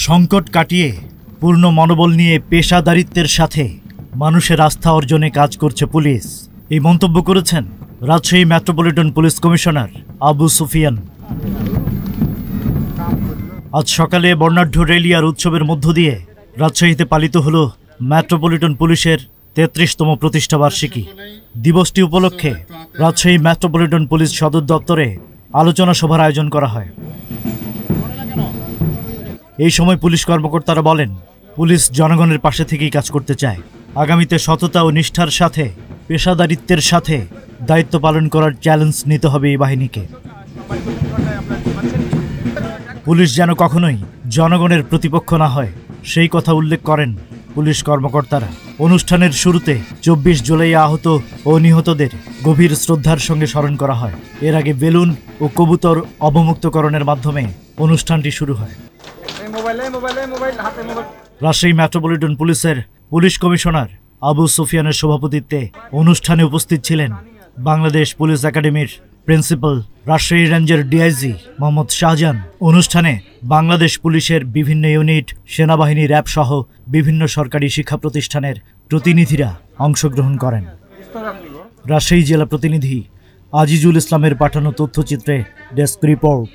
সংকট কাটিয়ে পূর্ণ মনোবল নিয়ে পেশাদারিত্বের সাথে মানুষের আস্থা অর্জনে কাজ করছে পুলিশ। এই মন্তব্য করেছেন Rajshahi metropolitan police commissioner Abu Sufian. আজ সকালে বর্ণাঢ্য র্যালি আর উৎসবের মধ্য দিয়ে রাজশাহীতে পালিত হল মেট্রোপলিটন পুলিশের 33তম প্রতিষ্ঠা বার্ষিকী। দিবসটি উপলক্ষে রাজশাহী মেট্রোপলিটন পুলিশ সদর দপ্তরে আলোচনা সভার আয়োজন করা হয়। এই সময় পুলিশ কর্মকর্তারা বলেন, পুলিশ জনগণের পাশে থেকেই কাজ করতে চায়। আগামীতে সততা ও নিষ্ঠার সাথে পেশাদারিত্বের সাথে দায়িত্ব পালন করার চ্যালেঞ্জ নিতে হবে এই বাহিনীকে। পুলিশ যেন কখনোই জনগণের প্রতিপক্ষ না হয়, সেই কথা উল্লেখ করেন পুলিশ কর্মকর্তারা। অনুষ্ঠানের শুরুতে 24 জুলাই আহত ও নিহতদের গভীর শ্রদ্ধার সঙ্গে স্মরণ করা হয়। এর আগে বেলুন ও কবুতর অবমুক্তকরণের মাধ্যমে অনুষ্ঠানটি শুরু হয়। রাজশাহী মেট্রোপলিটন পুলিশের পুলিশ কমিশনার আবু সুফিয়ানের সভাপতিত্বে অনুষ্ঠানে উপস্থিত ছিলেন বাংলাদেশ পুলিশ একাডেমির প্রিন্সিপাল রাজশাহী রেঞ্জের ডিআইজি মোহাম্মদ শাহজাহান। অনুষ্ঠানে বাংলাদেশ পুলিশের বিভিন্ন ইউনিট, সেনাবাহিনী, র্যাব সহ বিভিন্ন সরকারি শিক্ষা প্রতিষ্ঠানের প্রতিনিধিরা অংশগ্রহণ করেন। রাজশাহী জেলা প্রতিনিধি আজিজুল ইসলামের পাঠানো তথ্যচিত্রে ডেস্ক রিপোর্ট।